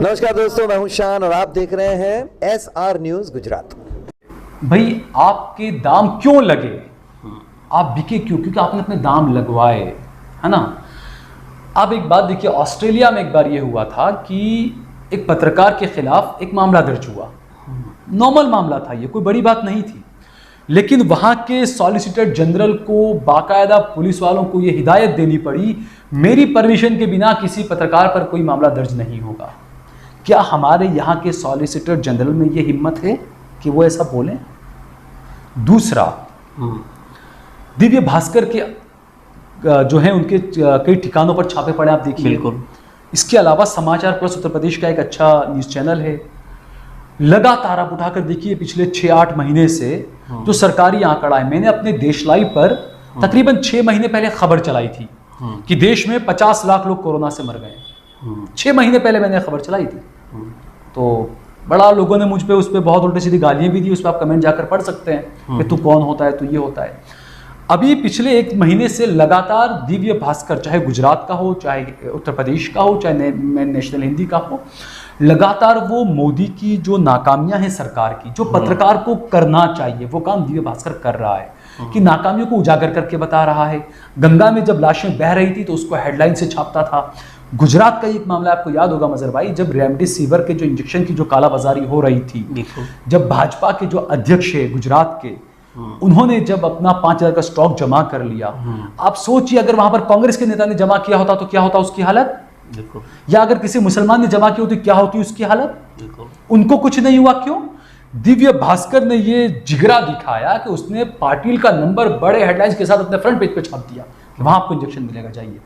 नमस्कार दोस्तों, मैं हूं शान और आप देख रहे हैं SR न्यूज गुजरात। भाई आपके दाम क्यों लगे, आप बिके क्यों? क्योंकि आपने अपने दाम लगवाए, है ना। अब एक बात देखिए, ऑस्ट्रेलिया में एक बार ये हुआ था कि एक पत्रकार के खिलाफ एक मामला दर्ज हुआ। नॉर्मल मामला था, ये कोई बड़ी बात नहीं थी, लेकिन वहां के सॉलिसिटर जनरल को बाकायदा पुलिस वालों को ये हिदायत देनी पड़ी, मेरी परमिशन के बिना किसी पत्रकार पर कोई मामला दर्ज नहीं होगा। क्या हमारे यहाँ के सॉलिसिटर जनरल में ये हिम्मत है कि वो ऐसा बोलें? दूसरा, दिव्य भास्कर के जो है उनके कई ठिकानों पर छापे पड़े, आप देखिए। बिल्कुल। इसके अलावा समाचार प्लस उत्तर प्रदेश का एक अच्छा न्यूज़ चैनल है, लगातार आप उठाकर देखिए पिछले 6-8 महीने से जो सरकारी आंकड़ा है। मैंने अपने देश लाइव पर तकरीबन 6 महीने पहले खबर चलाई थी कि देश में 50 लाख लोग कोरोना से मर गए। 6 महीने पहले मैंने खबर चलाई थी। तो बड़ा लोगों ने मुझ पे उस पर बहुत उल्टी सीधी गालियां भी दी, उस पर आप कमेंट जाकर पढ़ सकते हैं कि तू कौन होता है, तू ये होता है। अभी पिछले 1 महीने से लगातार दिव्य भास्कर, चाहे गुजरात का हो, चाहे उत्तर प्रदेश का हो, चाहे नेशनल हिंदी का हो, लगातार वो मोदी की जो नाकामियां हैं सरकार की, जो पत्रकार को करना चाहिए वो काम दिव्य भास्कर कर रहा है कि नाकामियों को उजागर करके बता रहा है। गंगा में जब लाशें बह रही थी तो उसको हेडलाइन से छापता था। गुजरात का एक मामला आपको याद होगा मजर भाई, जब रेमडेसिविर के जो इंजेक्शन की जो कालाबाजारी हो रही थी, जब भाजपा के जो अध्यक्ष है गुजरात के, उन्होंने जब अपना 5,000 का स्टॉक जमा कर लिया, आप सोचिए अगर वहां पर कांग्रेस के नेता ने जमा किया होता तो क्या होता उसकी हालत, या अगर किसी मुसलमान ने जमा की होती क्या होती उसकी हालत। उनको कुछ नहीं हुआ, क्यों? दिव्य भास्कर ने ये जिगरा दिखाया कि उसने पाटिल का नंबर बड़े हेडलाइंस के साथ अपने फ्रंट पेज पे छाप दिया कि वहां आपको इंजेक्शन मिलेगा, जाइए।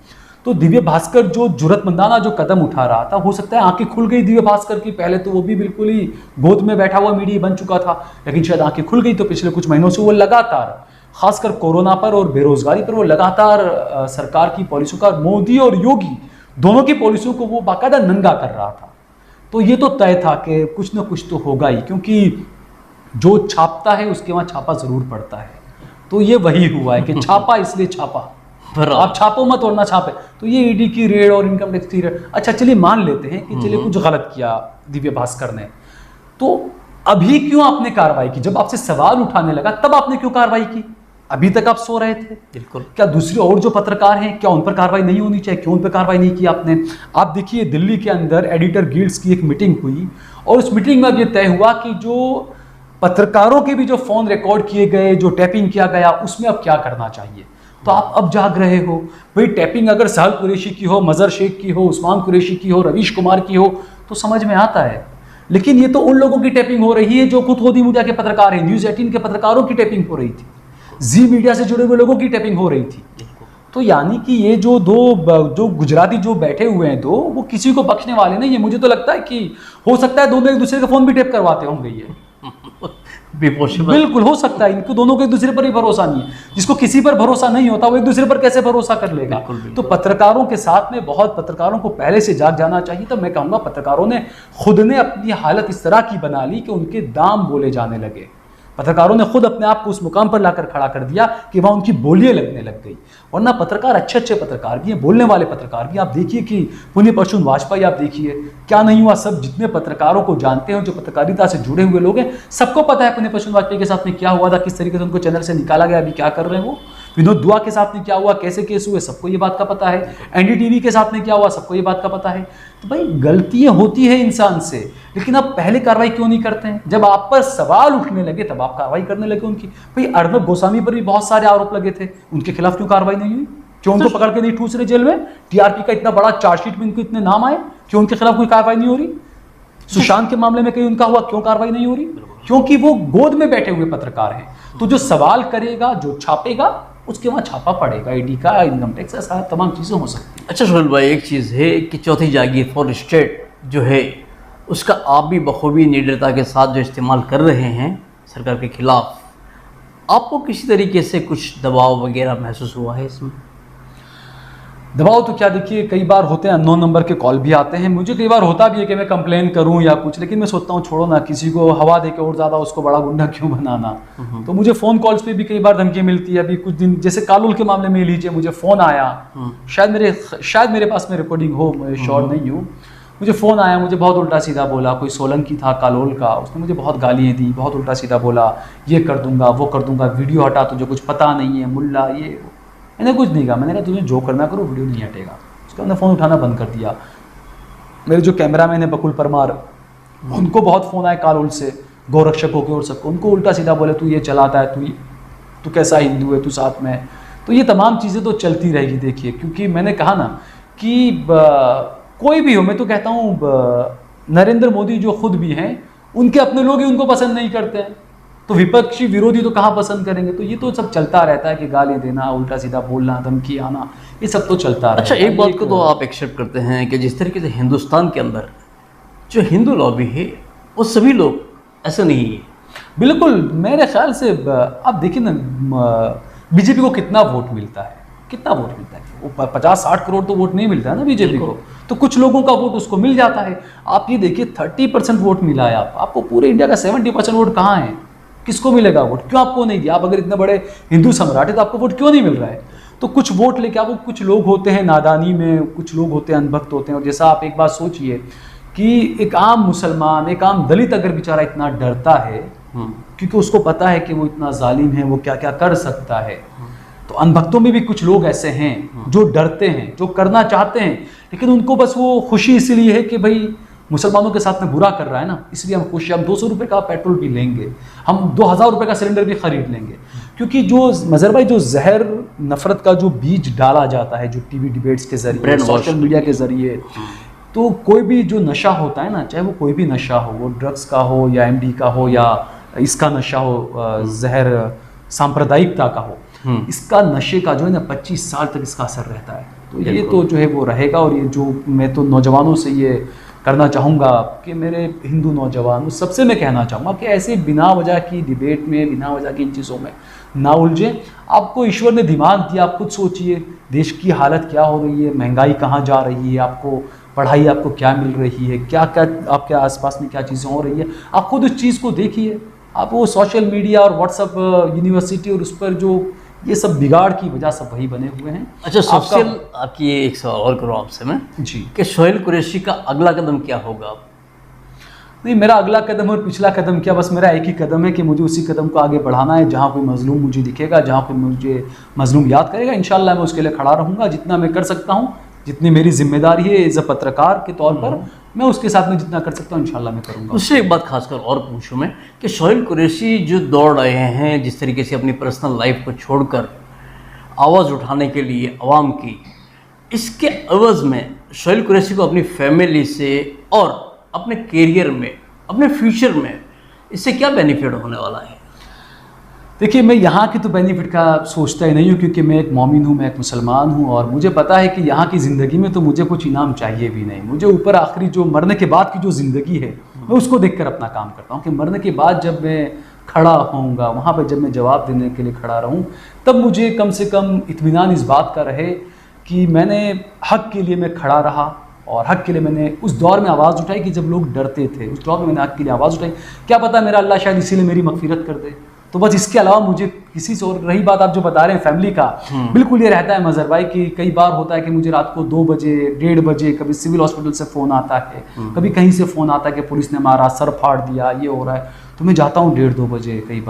तो दिव्य भास्कर जो जुर्रतमंदाना जो कदम उठा रहा था, हो सकता है आंखें खुल गई दिव्य भास्कर की। पहले तो वो भी बिल्कुल ही गोद में बैठा हुआ मीडिया बन चुका था, लेकिन शायद आंखें खुल गई तो पिछले कुछ महीनों से वो लगातार, खासकर कोरोना पर और बेरोजगारी पर, वो लगातार सरकार की पॉलिसियों का, मोदी और योगी दोनों की पॉलिसियों को वो बाकायदा नंगा कर रहा था। तो ये तो तय था कि कुछ ना कुछ तो होगा ही, क्योंकि जो छापता है उसके वहां छापा जरूर पड़ता है। तो ये वही हुआ है कि छापा इसलिए छापा, आप छापो मत और ना छापे। तो ये ईडी की रेड और इनकम टैक्स की रेड, अच्छा चलिए मान लेते हैं कि चलिए कुछ गलत किया दिव्य भास्कर ने, तो अभी क्यों आपने कार्रवाई की? जब आपसे सवाल उठाने लगा तब आपने क्यों कार्रवाई की? अभी तक आप सो रहे थे। बिल्कुल। क्या दूसरे और जो पत्रकार हैं, क्या उन पर कार्रवाई नहीं होनी चाहिए? क्यों उन पर कार्रवाई नहीं की आपने? आप देखिए दिल्ली के अंदर एडिटर गिल्ड्स की एक मीटिंग हुई और उस मीटिंग में अब ये तय हुआ कि जो पत्रकारों के भी जो फोन रिकॉर्ड किए गए, जो टैपिंग किया गया, उसमें अब क्या करना चाहिए। तो आप अब जाग रहे हो भाई, टैपिंग अगर सहल कुरैशी की हो, मजर शेख की हो, उस्मान कुरैशी की हो, रवीश कुमार की हो तो समझ में आता है, लेकिन ये तो उन लोगों की टैपिंग हो रही है जो खुद खुदी मीडिया के पत्रकार हैं। न्यूज़ 18 के पत्रकारों की टैपिंग हो रही थी, जी मीडिया से जुड़े हुए लोगों की टैपिंग हो रही थी। तो यानी कि ये जो गुजराती जो बैठे हुए हैं वो किसी को बख्शने वाले नहीं है। मुझे तो लगता है कि हो सकता है दोनों एक दूसरे का फोन भी टैप करवाते होंगे, ये बिल्कुल हो सकता है। इनको दोनों को एक दूसरे पर ही भरोसा नहीं है। जिसको किसी पर भरोसा नहीं होता वो एक दूसरे पर कैसे भरोसा कर लेगा। तो पत्रकारों के साथ में बहुत पत्रकारों को पहले से जाग जाना चाहिए। तो मैं कहूंगा पत्रकारों ने खुद ने अपनी हालत इस तरह की बना ली कि उनके दाम बोले जाने लगे। पत्रकारों ने खुद अपने आप को उस मुकाम पर लाकर खड़ा कर दिया कि वहां उनकी बोलियां लगने लग गई। वरना पत्रकार अच्छे पत्रकार भी हैं, बोलने वाले पत्रकार भी। आप देखिए कि पुण्य परशुन वाजपेयी, आप देखिए क्या नहीं हुआ। सब जितने पत्रकारों को जानते हैं, जो पत्रकारिता से जुड़े हुए लोग हैं, सबको पता है पुण्य परशुन वाजपेयी के साथ में क्या हुआ था, किस तरीके से उनको चैनल से निकाला गया, अभी क्या कर रहे हैं वो। विनोद दुआ के साथ में क्या हुआ, कैसे केस हुए, सबको ये बात का पता है। एनडीटीवी के साथ में क्या हुआ, सबको ये बात का पता है। तो भाई गलतियां होती है इंसान से, लेकिन आप पहले कार्रवाई क्यों नहीं करते हैं? जब आप पर सवाल उठने लगे तब आप कार्रवाई करने लगे उनकी। भाई अर्नब गोस्वामी पर भी बहुत सारे आरोप लगे थे, उनके खिलाफ क्यों कार्रवाई नहीं हुई? क्यों उनको पकड़ के नहीं ठूस रहे जेल में? टीआरपी का इतना बड़ा चार्जशीट में उनको इतने नाम आए, क्यों उनके खिलाफ कोई कार्रवाई नहीं हो रही? सुशांत के मामले में कहीं उनका हुआ, क्यों कार्रवाई नहीं हो रही? क्योंकि वो गोद में बैठे हुए पत्रकार हैं। तो जो सवाल करेगा, जो छापेगा, उसके वहां छापा पड़ेगा। ईडी का, इनकम टैक्स, ऐसा तमाम चीजें हो सकती हैं। अच्छा सोहेल भाई, एक चीज़ है कि चौथी जागीर फॉर स्टेट जो है उसका आप भी बखूबी निडरता के साथ जो इस्तेमाल कर रहे हैं सरकार के खिलाफ, आपको किसी तरीके से कुछ दबाव वगैरह महसूस हुआ है इसमें? दबाव तो क्या, देखिए कई बार होते हैं, अननोन नंबर के कॉल भी आते हैं। मुझे कई बार होता भी है कि मैं कंप्लेन करूं या कुछ, लेकिन मैं सोचता हूं छोड़ो ना, किसी को हवा दे के और ज़्यादा उसको बड़ा गुंडा क्यों बनाना। तो मुझे फ़ोन कॉल्स पे भी कई बार धमकी मिलती है। अभी कुछ दिन जैसे कालुल के मामले में लीजिए, मुझे फ़ोन आया, शायद मेरे पास में रिकॉर्डिंग हो, मैं श्योर नहीं हूँ। मुझे फ़ोन आया, मुझे बहुत उल्टा सीधा बोला, कोई सोलंकी था कालोल का, उसने मुझे बहुत गालियाँ दी, बहुत उल्टा सीधा बोला, ये कर दूंगा, वो कर दूंगा, वीडियो हटा, तुझे कुछ पता नहीं है, मुल्ला ये वो। मैंने कुछ नहीं कहा, मैंने कहा तुझे जो करना करो, वीडियो नहीं हटेगा। उसके बाद फ़ोन उठाना बंद कर दिया। मेरे जो कैमरामैन है बकुल परमार, उनको बहुत फ़ोन आए कालोल से, गौरक्षकों के और सबको, उनको उल्टा सीधा बोले तू ये चलाता है, तू कैसा हिंदू है, तू साथ में। तो ये तमाम चीज़ें तो चलती रहेगी देखिए, क्योंकि मैंने कहा ना कि कोई भी हो, मैं तो कहता हूँ नरेंद्र मोदी जो खुद भी हैं, उनके अपने लोग ही उनको पसंद नहीं करते हैं, तो विपक्षी विरोधी तो कहाँ पसंद करेंगे। तो ये तो सब चलता रहता है कि गाली देना, उल्टा सीधा बोलना, धमकी आना, ये सब तो चलता रहता है। अच्छा, एक बात को तो आप एक्सेप्ट करते हैं कि जिस तरीके से हिंदुस्तान के अंदर जो हिंदू लॉबी है वो सभी लोग ऐसा नहीं है। बिल्कुल, मेरे ख्याल से आप देखिए ना, बीजेपी को कितना वोट मिलता है, कितना वोट मिलता है, वो 50-60 करोड़ तो वोट नहीं मिलता है ना बीजेपी को, तो कुछ लोगों का वोट उसको मिल जाता है। आप ये देखिए 30% वोट मिला है, आपको पूरे इंडिया का 70% वोट कहाँ है, किसको मिलेगा वोट, क्यों आपको नहीं दिया? आप अगर इतने बड़े हिंदू सम्राट है तो आपको वोट क्यों नहीं मिल रहा है? तो कुछ वोट लेके आपको, कुछ लोग होते हैं नादानी में, कुछ लोग होते हैं अनभक्त होते हैं। और जैसा आप एक बात सोचिए कि एक आम मुसलमान, एक आम दलित अगर बेचारा इतना डरता है क्योंकि उसको पता है कि वो इतना जालिम है, वो क्या क्या कर सकता है, तो अनभक्तों में भी कुछ लोग ऐसे हैं जो डरते हैं, जो करना चाहते हैं, लेकिन उनको बस वो खुशी इसलिए है कि भाई मुसलमानों के साथ में बुरा कर रहा है ना, इसलिए हम खुश, हम 200 रुपये का पेट्रोल भी लेंगे, हम 2000 रुपये का सिलेंडर भी खरीद लेंगे। क्योंकि जो मजहर भाई, जो जहर नफरत का जो बीज डाला जाता है, जो टीवी डिबेट्स के जरिए, सोशल मीडिया के जरिए, तो कोई भी जो नशा होता है ना, चाहे वो कोई भी नशा हो, वो ड्रग्स का हो या एमडी का हो या इसका नशा हो, जहर सांप्रदायिकता का हो, इसका नशे का जो है ना 25 साल तक इसका असर रहता है। तो ये तो जो है वो रहेगा। और ये जो मैं तो नौजवानों से ये करना चाहूँगा कि मेरे हिंदू नौजवान, सबसे मैं कहना चाहूँगा कि ऐसे बिना वजह की डिबेट में, बिना वजह की इन चीज़ों में ना उलझें। आपको ईश्वर ने दिमाग दिया, आप खुद सोचिए देश की हालत क्या हो रही है, महंगाई कहाँ जा रही है, आपको पढ़ाई आपको क्या मिल रही है, क्या क्या आपके आसपास में क्या चीज़ें हो रही है, आप खुद उस चीज़ को देखिए। आप वो सोशल मीडिया और व्हाट्सअप यूनिवर्सिटी और उस पर जो ये सब बिगाड़ की वजह सब वही बने हुए हैं। अच्छा, सोशल आपकी एक सवाल और करूँ आपसे मैं जी, कि सोहेल कुरैशी का अगला कदम क्या होगा? नहीं, मेरा अगला कदम और पिछला कदम क्या, बस मेरा एक ही कदम है कि मुझे उसी कदम को आगे बढ़ाना है। जहाँ कोई मजलूम मुझे दिखेगा, जहाँ कोई मुझे मजलूम याद करेगा, इंशाल्लाह मैं उसके लिए खड़ा रहूँगा। जितना मैं कर सकता हूँ, जितनी मेरी जिम्मेदारी है एज अ पत्रकार के तौर पर, मैं उसके साथ में जितना कर सकता हूँ इंशाल्लाह मैं करूँगा। उससे एक बात खासकर और पूछूं मैं कि सोहेल कुरैशी जो दौड़ रहे हैं, जिस तरीके से अपनी पर्सनल लाइफ को छोड़कर आवाज़ उठाने के लिए आवाम की, इसके अवज़ में सोहेल कुरैशी को अपनी फैमिली से और अपने करियर में, अपने फ्यूचर में इससे क्या बेनिफिट होने वाला है? देखिए, मैं यहाँ की तो बेनिफिट का सोचता ही नहीं हूँ, क्योंकि मैं एक मोमिन हूँ, मैं एक मुसलमान हूँ, और मुझे पता है कि यहाँ की ज़िंदगी में तो मुझे कुछ इनाम चाहिए भी नहीं। मुझे ऊपर आखिरी जो मरने के बाद की जो ज़िंदगी है, मैं उसको देखकर अपना काम करता हूँ कि मरने के बाद जब मैं खड़ा होऊंगा वहाँ पर, जब मैं जवाब देने के लिए खड़ा रहूँ, तब मुझे कम से कम इत्मीनान इस बात का रहे कि मैंने हक़ के लिए मैं खड़ा रहा, और हक़ के लिए मैंने उस दौर में आवाज़ उठाई कि जब लोग डरते थे, उस दौर में मैंने हक़ के लिए आवाज़ उठाई। क्या पता मेरा अल्लाह शायद इसीलिए मेरी मग़फ़िरत कर दे। तो बस इसके अलावा मुझे किसी से, और रही बात आप जो बता रहे हैं फैमिली का, बिल्कुल ये रहता है मजहर भाई कि कई बार होता है कि मुझे रात को 2 बजे, 1:30 बजे कभी सिविल हॉस्पिटल से फ़ोन आता है, कभी कहीं से फ़ोन आता है कि पुलिस ने मारा, सर फाड़ दिया, ये हो रहा है, तो मैं जाता हूँ 1:30-2 बजे। कई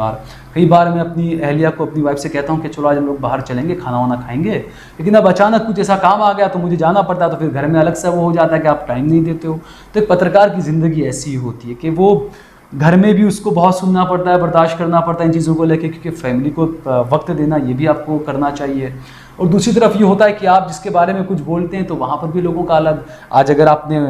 बार मैं अपनी अहलिया को, अपनी वाइफ से कहता हूँ कि चलो आज हम लोग बाहर चलेंगे, खाना वाना खाएंगे, लेकिन अब अचानक कुछ ऐसा काम आ गया तो मुझे जाना पड़ता है, तो फिर घर में अलग से वो हो जाता है कि आप टाइम नहीं देते हो। तो एक पत्रकार की ज़िंदगी ऐसी होती है कि वो घर में भी उसको बहुत सुनना पड़ता है, बर्दाश्त करना पड़ता है इन चीज़ों को लेके, क्योंकि फैमिली को वक्त देना ये भी आपको करना चाहिए। और दूसरी तरफ ये होता है कि आप जिसके बारे में कुछ बोलते हैं तो वहाँ पर भी लोगों का अलग, आज अगर आपने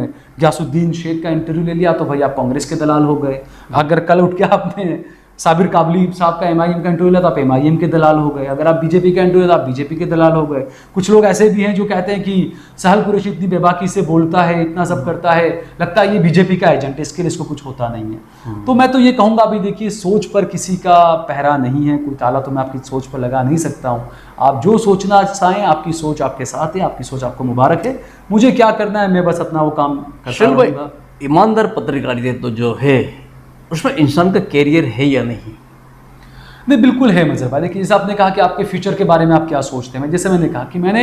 गयासुद्दीन शेख का इंटरव्यू ले लिया तो भाई आप कांग्रेस के दलाल हो गए, अगर कल उठ के आपने साबिर काबली साहब का MIM का इंटरव्यू लिया तो आप MIM के दलाल हो गए, अगर आप बीजेपी का इंटरव्यू लिया तो आप बीजेपी के दलाल हो गए। कुछ लोग ऐसे भी हैं जो कहते हैं कि सोहेल कुरैशी इतनी बेबाकी से बोलता है, इतना सब करता है, लगता है ये बीजेपी का एजेंट है, इसके लिए इसको कुछ होता नहीं है। तो मैं तो ये कहूँगा, अभी देखिए सोच पर किसी का पहरा नहीं है, कोई ताला तो मैं आपकी सोच पर लगा नहीं सकता हूँ। आप जो सोचना चाहें, आपकी सोच आपके साथ है, आपकी सोच आपको मुबारक है। मुझे क्या करना है, मैं बस अपना वो काम करता रहूँगा। ईमानदार पत्रकारिता तो जो है उसमें इंसान का कैरियर है या नहीं? नहीं, बिल्कुल है मजहर भाई। लेकिन जैसे आपने कहा कि आपके फ्यूचर के बारे में आप क्या सोचते हैं, जैसे मैंने कहा कि मैंने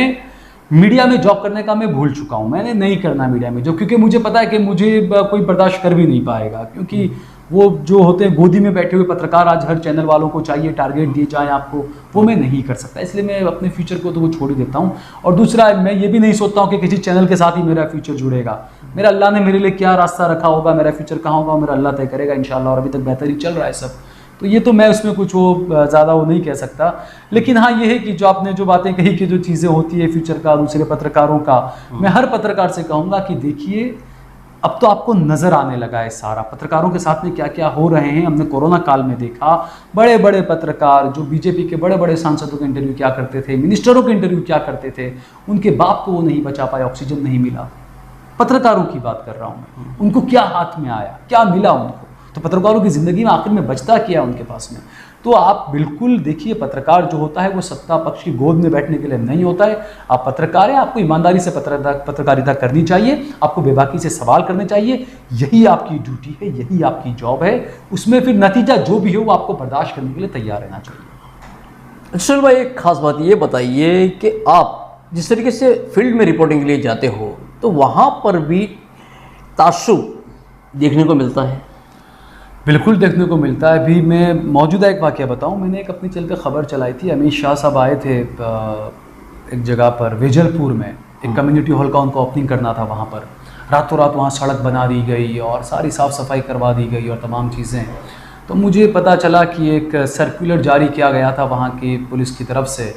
मीडिया में जॉब करने का मैं भूल चुका हूँ, मैंने नहीं करना मीडिया में जॉब, क्योंकि मुझे पता है कि मुझे कोई बर्दाश्त कर भी नहीं पाएगा, क्योंकि वो जो होते हैं गोदी में बैठे हुए पत्रकार आज हर चैनल वालों को चाहिए टारगेट दिए जाएं आपको, वो मैं नहीं कर सकता, इसलिए मैं अपने फ्यूचर को तो वो छोड़ ही देता हूँ। और दूसरा, मैं ये भी नहीं सोचता हूँ कि किसी चैनल के साथ ही मेरा फ्यूचर जुड़ेगा। मेरा अल्लाह ने मेरे लिए क्या रास्ता रखा होगा, मेरा फ्यूचर कहाँ होगा, मेरा अल्लाह तय करेगा इंशाल्लाह, और अभी तक बेहतर ही चल रहा है सब, तो ये तो मैं उसमें कुछ वो ज़्यादा वो नहीं कह सकता। लेकिन हाँ, ये है कि जो आपने जो बातें कही कि जो चीज़ें होती है फ्यूचर का दूसरे पत्रकारों का, मैं हर पत्रकार से कहूँगा कि देखिए अब तो आपको नज़र आने लगा है सारा पत्रकारों के साथ में क्या क्या हो रहे हैं। हमने कोरोना काल में देखा बड़े बड़े पत्रकार जो बीजेपी के बड़े बड़े सांसदों के इंटरव्यू क्या करते थे, मिनिस्टरों के इंटरव्यू क्या करते थे, उनके बाप को वो नहीं बचा पाए, ऑक्सीजन नहीं मिला। पत्रकारों की बात कर रहा हूँ मैं, उनको क्या हाथ में आया, क्या मिला उनको, तो पत्रकारों की ज़िंदगी में आखिर में बचता क्या उनके पास में। तो आप बिल्कुल देखिए, पत्रकार जो होता है वो सत्ता पक्ष की गोद में बैठने के लिए नहीं होता है। आप पत्रकार हैं, आपको ईमानदारी से पत्रकारिता करनी चाहिए, आपको बेबाकी से सवाल करने चाहिए, यही आपकी ड्यूटी है, यही आपकी जॉब है। उसमें फिर नतीजा जो भी हो वो आपको बर्दाश्त करने के लिए तैयार रहना चाहिए। चल भाई, एक खास बात ये बताइए कि आप जिस तरीके से फील्ड में रिपोर्टिंग के लिए जाते हो तो वहाँ पर भी तासुब देखने को मिलता है? बिल्कुल देखने को मिलता है। अभी मैं मौजूदा एक वाक़या बताऊं, मैंने एक अपनी चैनल पे खबर चलाई थी, अमित शाह साहब आए थे एक जगह पर वेजलपुर में, एक कम्युनिटी हॉल का उनको ओपनिंग करना था। वहाँ पर रातों रात वहाँ सड़क बना दी गई और सारी साफ़ सफाई करवा दी गई और तमाम चीज़ें। तो मुझे पता चला कि एक सर्कुलर जारी किया गया था वहाँ की पुलिस की तरफ से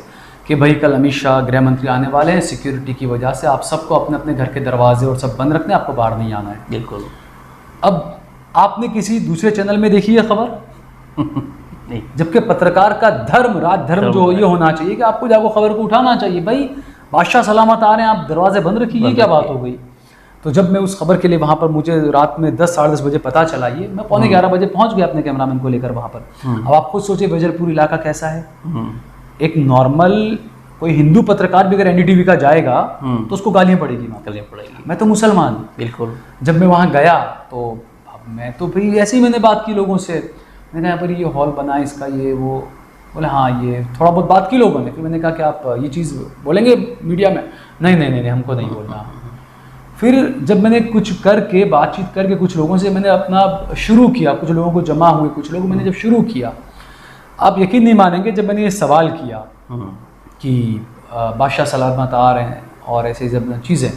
कि भाई कल अमित शाह गृह मंत्री आने वाले हैं, सिक्योरिटी की वजह से आप सबको अपने अपने घर के दरवाजे और सब बंद रखने, आपको बाहर नहीं आना है। बिल्कुल। अब आपने किसी दूसरे चैनल में देखी है खबर? नहीं। जबकि पत्रकार का धर्म, राजधर्म जो ये होना चाहिए कि आपको जाको खबर को उठाना चाहिए। भाई बादशाह सलामत आ रहे हैं, आप दरवाजे बंद रखिए, ये क्या बात हो गई। तो जब मैं उस खबर के लिए वहाँ पर, मुझे रात में 10 साढ़े 10 बजे पता चला, ये मैं 11:15 बजे पहुँच गया अपने कैमरामैन को लेकर वहाँ पर। अब आप खुद सोचिए वेजलपुर इलाका कैसा है। एक नॉर्मल कोई हिंदू पत्रकार भी अगर एनडीटीवी का जाएगा तो उसको गालियाँ पड़ेगी, गालियाँ पड़ेगी। मैं तो मुसलमान हूँ। बिल्कुल। जब मैं वहाँ गया तो मैं तो भाई ऐसे ही मैंने बात की लोगों से, मैंने कहा यहाँ पर ये हॉल बना है इसका, ये वो, बोले हाँ ये थोड़ा बहुत बात की लोगों ने। फिर मैंने कहा कि आप ये चीज़ बोलेंगे मीडिया में? नहीं नहीं नहीं, हमको नहीं बोलना। फिर जब मैंने कुछ करके बातचीत करके कुछ लोगों से मैंने अपना शुरू किया, कुछ लोगों को जमा हुए, कुछ लोगों मैंने जब शुरू किया, आप यकीन नहीं मानेंगे, जब मैंने ये सवाल किया कि बादशाह सलामत आ रहे हैं और ऐसे जब चीज़ें,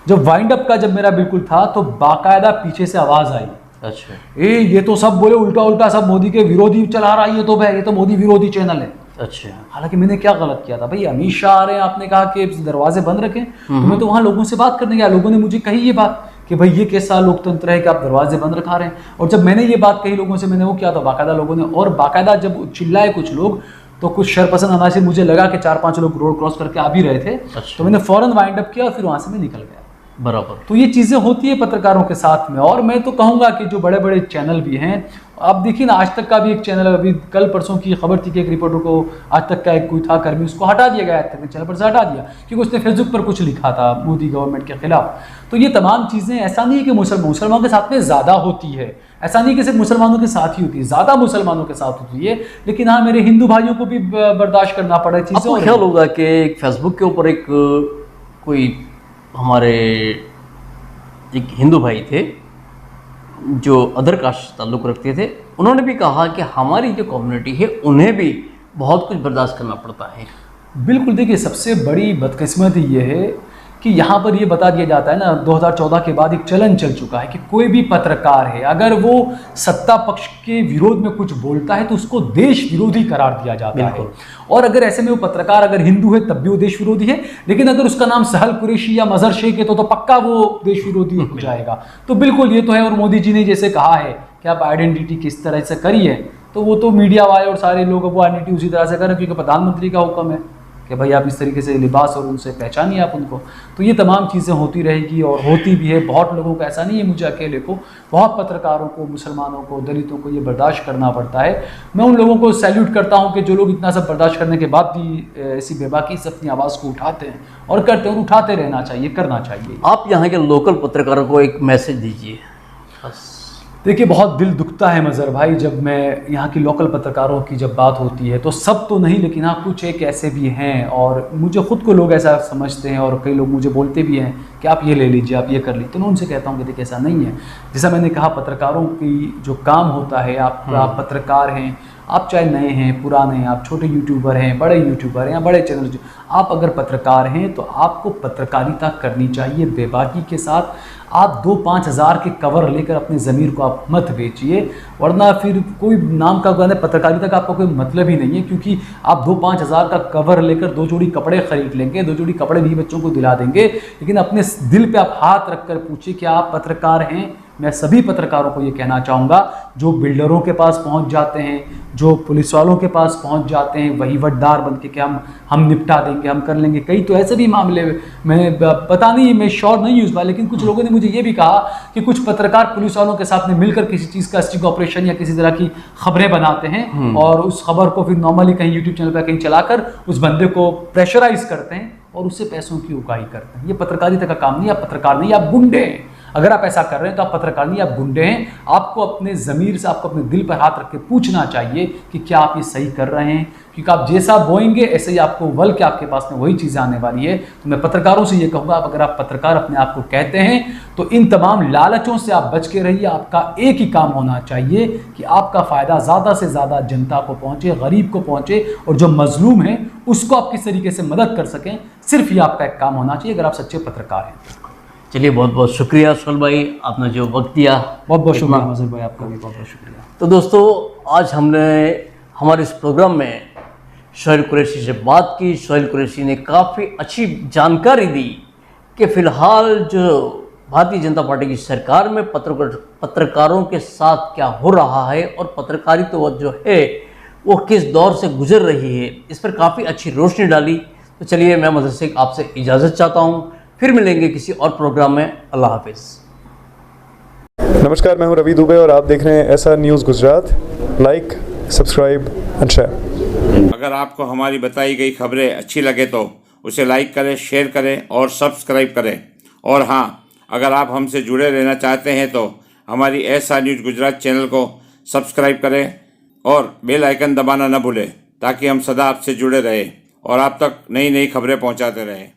जब वाइंड अप का जब मेरा बिल्कुल था तो बाकायदा पीछे से आवाज़ आई, अच्छा ये तो सब बोले उल्टा उल्टा, सब मोदी के विरोधी चला रहा है, ये तो मोदी विरोधी चैनल है। अच्छा। हालांकि मैंने क्या गलत किया था भाई, अमित शाह आ रहे हैं, आपने कहा कि दरवाजे बंद रखें, तो मैं तो वहाँ लोगों से बात करने गया, लोगों ने मुझे कही ये बात कि भाई ये कैसा लोकतंत्र है कि आप दरवाजे बंद रखा रहे हैं। और जब मैंने ये बात कही लोगों से, मैंने वो किया था बाकायदा लोगों ने, और बाकायदा जब चिल्लाए कुछ लोग तो कुछ शरपसंद अनाज से मुझे लगा कि 4-5 लोग रोड क्रॉस करके आ भी रहे थे। अच्छा। तो मैंने फौरन वाइंड अप किया और फिर वहाँ से मैं निकल गया। बराबर। तो ये चीज़ें होती है पत्रकारों के साथ में। और मैं तो कहूँगा कि जो बड़े बड़े चैनल भी हैं, आप देखिए ना, आज तक का भी एक चैनल, अभी कल परसों की खबर थी कि एक रिपोर्टर को आज तक का एक कोई था कर्मी, उसको हटा दिया गया, आज तक के चैनल पर से हटा दिया क्योंकि उसने फेसबुक पर कुछ लिखा था मोदी गवर्नमेंट के खिलाफ। तो ये तमाम चीज़ें, ऐसा नहीं है कि मुसलमानों के साथ में ज़्यादा होती है, ऐसा नहीं कि सिर्फ मुसलमानों के साथ ही होती है, ज़्यादा मुसलमानों के साथ होती है, लेकिन हाँ मेरे हिंदू भाइयों को भी बर्दाश्त करना पड़ा चीज़ें। आपको ख्याल होगा कि फेसबुक के ऊपर एक कोई हमारे एक हिंदू भाई थे जो अदर कास्ट से ताल्लुक़ रखते थे, उन्होंने भी कहा कि हमारी जो कम्युनिटी है उन्हें भी बहुत कुछ बर्दाश्त करना पड़ता है। बिल्कुल। देखिए, सबसे बड़ी बदकिस्मती ये है कि यहाँ पर ये बता दिया जाता है ना, 2014 के बाद एक चलन चल चुका है कि कोई भी पत्रकार है अगर वो सत्ता पक्ष के विरोध में कुछ बोलता है तो उसको देश विरोधी करार दिया जाता है। और अगर ऐसे में वो पत्रकार अगर हिंदू है तब भी वो देश विरोधी है, लेकिन अगर उसका नाम सहल कुरैशी या मजहर शेख है तो पक्का वो देश विरोधी हो जाएगा। तो बिल्कुल ये तो है। और मोदी जी ने जैसे कहा है कि आप आइडेंटिटी किस तरह से करिए, तो वो तो मीडिया वाले और सारे लोग वो आइडेंटिटी उसी तरह से करें क्योंकि प्रधानमंत्री का हुक्म है कि भाई आप इस तरीके से लिबास और उनसे पहचानिए आप उनको। तो ये तमाम चीज़ें होती रहेगी और होती भी है। बहुत लोगं को, ऐसा नहीं है मुझे अकेले को, बहुत पत्रकारों को, मुसलमानों को, दलितों को ये बर्दाश्त करना पड़ता है। मैं उन लोगों को सैल्यूट करता हूँ कि जो लोग इतना सब बर्दाश्त करने के बाद भी ऐसी बेबाकी से अपनी आवाज़ को उठाते हैं और करते हैं, और उठाते रहना चाहिए, करना चाहिए। आप यहाँ के लोकल पत्रकारों को एक मैसेज दीजिए बस। देखिए, बहुत दिल दुखता है मज़हर भाई जब मैं यहाँ की लोकल पत्रकारों की जब बात होती है, तो सब तो नहीं लेकिन हाँ कुछ एक ऐसे भी हैं, और मुझे ख़ुद को लोग ऐसा समझते हैं और कई लोग मुझे बोलते भी हैं कि आप ये ले लीजिए, आप ये कर लीजिए। तो मैं उनसे कहता हूँ कि देखिए ऐसा नहीं है। जैसा मैंने कहा, पत्रकारों की जो काम होता है, आप पत्रकार हैं, आप चाहे नए हैं, पुराने हैं, आप छोटे यूट्यूबर हैं, बड़े यूट्यूबर हैं या बड़े चैनल, आप अगर पत्रकार हैं तो आपको पत्रकारिता करनी चाहिए बेबाकी के साथ। आप 2-5 हज़ार के कवर लेकर अपने ज़मीर को आप मत बेचिए, वरना फिर कोई नाम का गाने पत्रकारिता का आपका कोई मतलब ही नहीं है, क्योंकि आप 2-5 हज़ार का कवर लेकर 2 जोड़ी कपड़े खरीद लेंगे, 2 जोड़ी कपड़े भी बच्चों को दिला देंगे, लेकिन अपने दिल पे आप हाथ रख कर पूछिए कि आप पत्रकार हैं। मैं सभी पत्रकारों को ये कहना चाहूँगा जो बिल्डरों के पास पहुँच जाते हैं, जो पुलिस वालों के पास पहुँच जाते हैं वहीवटदार बन के कि हम निपटा देंगे, हम कर लेंगे। कई तो ऐसे भी मामले, मैं पता नहीं, मैं श्योर नहीं हूँ इस बार, लेकिन कुछ लोगों ने मुझे ये भी कहा कि कुछ पत्रकार पुलिस वालों के साथ में मिलकर किसी चीज़ का स्टिंग ऑपरेशन या किसी तरह की खबरें बनाते हैं और उस खबर को फिर नॉर्मली कहीं यूट्यूब चैनल पर कहीं चलाकर उस बंदे को प्रेशराइज करते हैं और उससे पैसों की उगाही करते हैं। ये पत्रकारिता का काम नहीं, आप पत्रकार नहीं, आप गुंडे हैं। अगर आप ऐसा कर रहे हैं तो आप पत्रकार नहीं, आप गुंडे हैं। आपको अपने ज़मीर से, आपको अपने दिल पर हाथ रख के पूछना चाहिए कि क्या आप ये सही कर रहे हैं, क्योंकि आप जैसा बोएंगे ऐसे ही आपको वल के आपके पास में वही चीज़ें आने वाली है। तो मैं पत्रकारों से ये कहूँगा, अगर आप पत्रकार अपने आप को कहते हैं तो इन तमाम लालचों से आप बच के रहिए। आपका एक ही काम होना चाहिए कि आपका फ़ायदा ज़्यादा से ज़्यादा जनता को पहुँचे, गरीब को पहुँचे, और जो मजलूम है उसको आप किस तरीके से मदद कर सकें, सिर्फ ये आपका एक काम होना चाहिए अगर आप सच्चे पत्रकार हैं। चलिए, बहुत बहुत शुक्रिया सोहेल भाई, आपने जो वक्त दिया। बहुत बहुत शुक्रिया मज़हर भाई, आपका भी बहुत बहुत शुक्रिया। तो दोस्तों, आज हमने हमारे इस प्रोग्राम में सोहेल कुरैशी से बात की। सोहेल कुरैशी ने काफ़ी अच्छी जानकारी दी कि फ़िलहाल जो भारतीय जनता पार्टी की सरकार में पत्रकारों के साथ क्या हो रहा है और पत्रकारिता जो है वो किस दौर से गुजर रही है, इस पर काफ़ी अच्छी रोशनी डाली। तो चलिए, मैं मज़हर से आपसे इजाज़त चाहता हूँ, फिर मिलेंगे किसी और प्रोग्राम में। अल्लाह हाफिज़। नमस्कार, मैं हूं रवि दुबे और आप देख रहे हैं SR news Gujarat. Like, subscribe and share. अगर आपको हमारी बताई गई खबरें अच्छी लगे तो उसे लाइक करें, शेयर करें और सब्सक्राइब करें। और हाँ, अगर आप हमसे जुड़े रहना चाहते हैं तो हमारी SR न्यूज़ गुजरात चैनल को सब्सक्राइब करें और बेल आइकन दबाना न भूलें, ताकि हम सदा आपसे जुड़े रहें और आप तक नई नई खबरें पहुंचाते रहें।